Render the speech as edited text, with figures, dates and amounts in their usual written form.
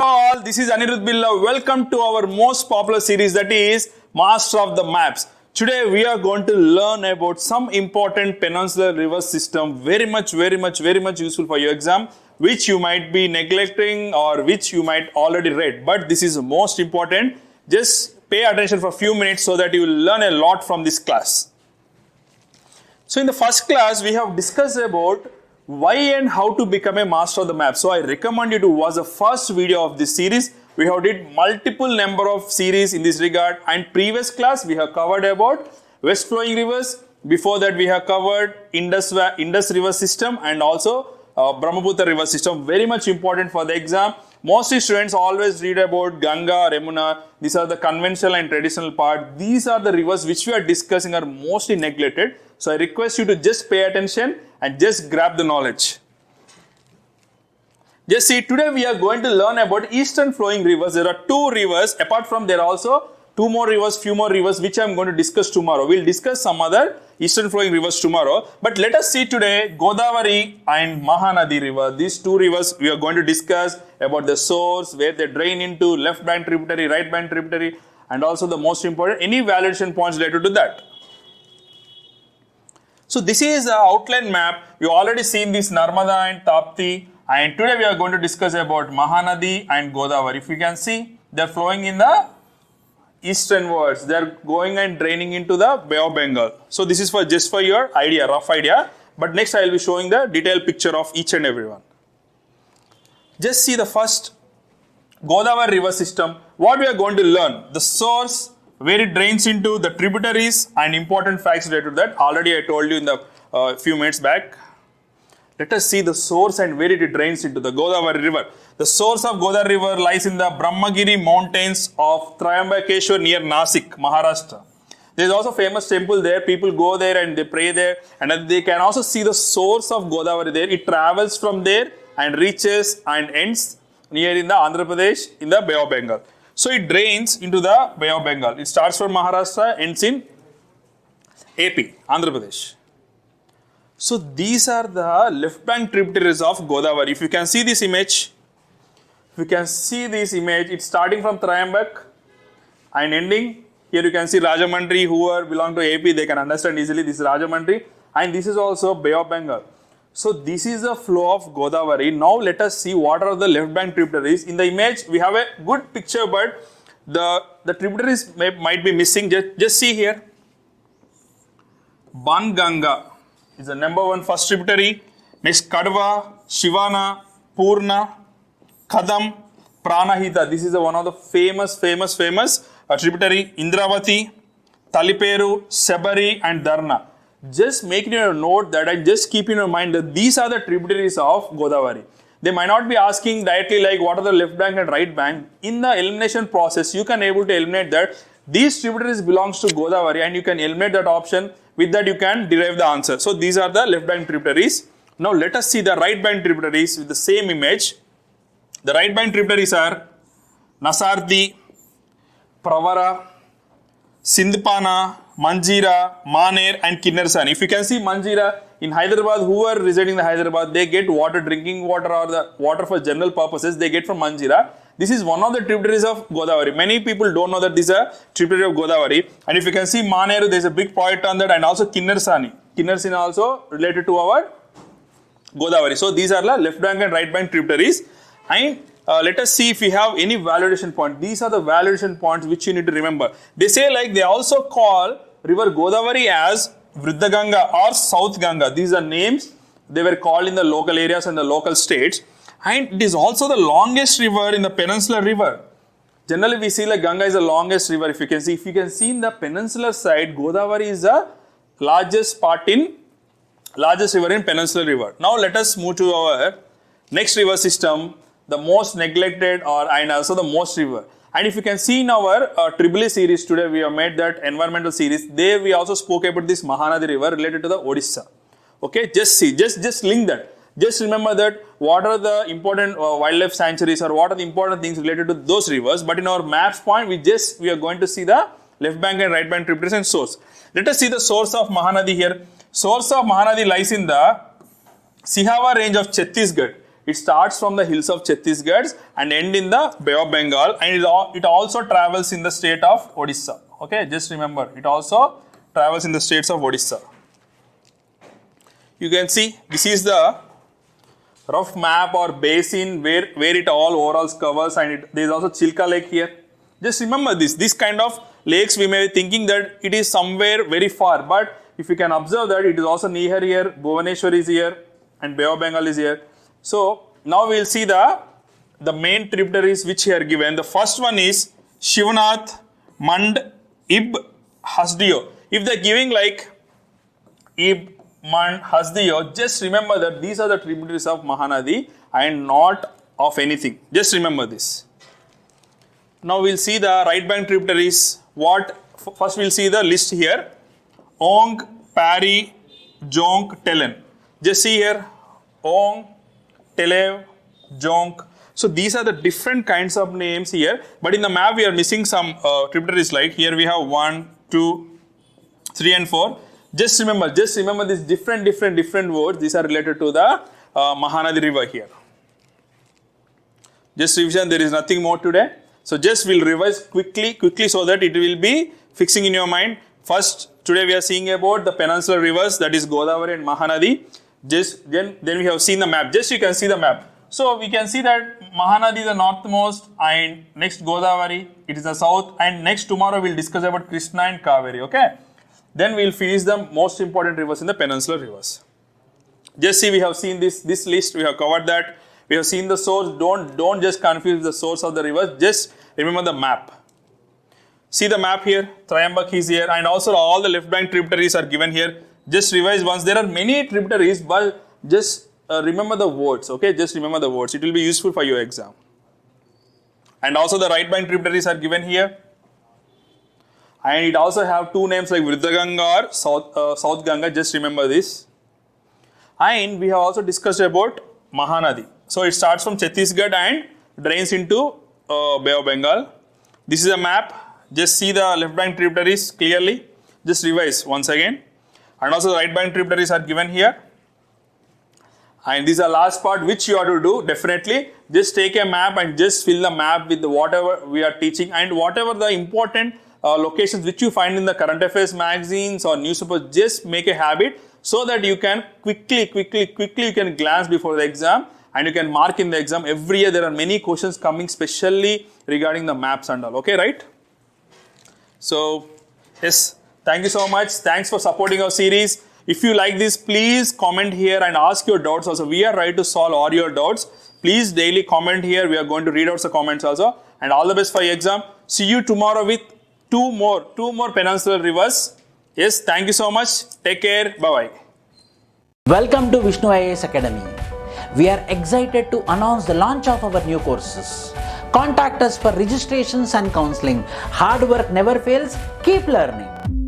All, this is Anirudh Billa. Welcome to our most popular series, that is Master of the Maps. Today we are going to learn about some important peninsular river system, very much useful for your exam, which you might be neglecting or which you might already read. But this is most important. Just pay attention for a few minutes so that you will learn a lot from this class. So in the first class, we have discussed about why and how to become a master of the map. So I recommend you to watch the first video of this series. We have did multiple number of series in this regard, and previous class we have covered about west flowing rivers. Before that we have covered Indus river system and also Brahmaputra river system. Very much important for the exam. Mostly students always read about Ganga, Yamuna. These are the conventional and traditional part. These are the rivers which we are discussing are mostly neglected. So I request you to just pay attention and just grab the knowledge. Just see, today we are going to learn about eastern flowing rivers. There are two rivers. Apart from there also few more rivers which I am going to discuss tomorrow. We will discuss some other eastern flowing rivers tomorrow. But let us see today Godavari and Mahanadi river. These two rivers we are going to discuss about the source, where they drain into, left bank tributary, right bank tributary, and also the most important, any valuation points related to that. So this is the outline map. You already seen this Narmada and Tapti, and today we are going to discuss about Mahanadi and Godavari. If you can see, they are flowing in the easternwards. They are going and draining into the Bay of Bengal. So this is for just for your idea, rough idea. But next I will be showing the detailed picture of each and every one. Just see the first Godavari river system. What we are going to learn, the source, where it drains into, the tributaries, and important facts related to that. Already I told you in the few minutes back. Let us see the source and where it drains into, the Godavari river. The source of Godavari river lies in the Brahmagiri mountains of Triambakeshwar near Nasik, Maharashtra. There is also famous temple there. People go there and they pray there, and they can also see the source of Godavari there. It travels from there and reaches and ends near in the Andhra Pradesh in the Bay of Bengal. So it drains into the Bay of Bengal. It starts from Maharashtra, ends in AP, Andhra Pradesh. So these are the left bank tributaries of Godavari. If you can see this image, it's starting from Triambak and ending. Here you can see Rajahmundry. Whoever belong to AP, they can understand easily. This is Rajahmundry, and this is also Bay of Bengal. So this is the flow of Godavari. Now let us see what are the left bank tributaries. In the image, we have a good picture, but the tributaries might be missing. Just see here. Banganga is the number one first tributary. Next, Kadva, Shivana, Purna, Kadam, Pranahita. This is one of the famous tributary. Indravati, Taliperu, Sebari, and Dharna. Just make it a note that and just keep in your mind that these are the tributaries of Godavari. They might not be asking directly like what are the left bank and right bank. In the elimination process, you can able to eliminate that these tributaries belongs to Godavari, and you can eliminate that option. With that, you can derive the answer. So these are the left bank tributaries. Now let us see the right bank tributaries with the same image. The right bank tributaries are Nasardi, Pravara, Sindhpana, Manjira, Maner, and Kinnarsani. If you can see Manjira in Hyderabad, who are residing in Hyderabad, they get water, drinking water, or the water for general purposes, they get from Manjira. This is one of the tributaries of Godavari. Many people don't know that this is a tributary of Godavari. And if you can see Maneru, there is a big project on that, and also Kinnarsani. Kinnarsani also related to our Godavari. So these are the left bank and right bank tributaries. And let us see if we have any validation point. These are the validation points which you need to remember. They say like they also call river Godavari as Vriddaganga or South Ganga. These are names they were called in the local areas and the local states. And it is also the longest river in the peninsular river. Generally we see like Ganga is the longest river. If you can see in the peninsular side, Godavari is the largest river in peninsular river. Now let us move to our next river system, the most neglected and also the most river. And if you can see in our Tribble series today, we have made that environmental series. There we also spoke about this Mahanadi river related to the Odisha. Okay, just see, just link that. Just remember that what are the important wildlife sanctuaries or what are the important things related to those rivers. But in our maps point, we are going to see the left bank and right bank tributaries and source. Let us see the source of Mahanadi here. Source of Mahanadi lies in the Sihava range of Chhattisgarh. It starts from the hills of Chhattisgarh and end in the Bay of Bengal, and it also travels in the state of Odisha. Okay, just remember, it also travels in the states of Odisha. You can see this is the rough map or basin where it all overall covers, and there is also Chilka Lake here. Just remember this kind of lakes, we may be thinking that it is somewhere very far, but if you can observe that it is also near here, Bhubaneswar is here and Bay of Bengal is here. So now we will see the main tributaries which here given. The first one is Shivanath, Mand, Ib, Hasdeo. If they are giving like Ib, Mand, Hasdeo, just remember that these are the tributaries of Mahanadi and not of anything. Just remember this. Now we will see the right bank tributaries. First we will see the list here. Ong, Pari, Jonk, Telen. Just see here. Ong, Telev, Jonk. So these are the different kinds of names here. But in the map we are missing some tributaries, like here we have 1, 2, 3 and 4. Just remember these different words. These are related to the Mahanadi river here. Just revision, there is nothing more today. So just we'll revise quickly so that it will be fixing in your mind. First, today we are seeing about the peninsular rivers, that is Godavari and Mahanadi. Just then we have seen the map. Just you can see the map. So we can see that Mahanadi is the northmost, and next Godavari, it is the south, and next tomorrow we'll discuss about Krishna and Kaveri. Okay. Then we'll finish the most important rivers in the peninsular rivers. Just see, we have seen this list, we have covered that. We have seen the source. Don't just confuse the source of the rivers. Just remember the map. See the map here. Trayambak is here, and also all the left bank tributaries are given here. Just revise once. There are many tributaries, but just remember the words. Okay, just remember the words. It will be useful for your exam. And also the right bank tributaries are given here. And it also have two names like Vridhaganga or South Ganga. Just remember this. And we have also discussed about Mahanadi. So it starts from Chhattisgarh and drains into Bay of Bengal. This is a map. Just see the left bank tributaries clearly. Just revise once again. And also the right bank tributaries are given here. And this is the last part which you have to do. Definitely just take a map and just fill the map with whatever we are teaching, and whatever the important locations which you find in the current affairs magazines or newspapers. Just make a habit so that you can quickly you can glance before the exam, and you can mark in the exam. Every year there are many questions coming specially regarding the maps and all. Okay, right? So yes, thank you so much. Thanks for supporting our series. If you like this, please comment here and ask your doubts also. We are ready to solve all your doubts. Please daily comment here. We are going to read out the comments also. And all the best for your exam. See you tomorrow with two more peninsular rivers. Yes, thank you so much. Take care. Bye-bye. Welcome to Vishnu IAS Academy. We are excited to announce the launch of our new courses. Contact us for registrations and counseling. Hard work never fails. Keep learning.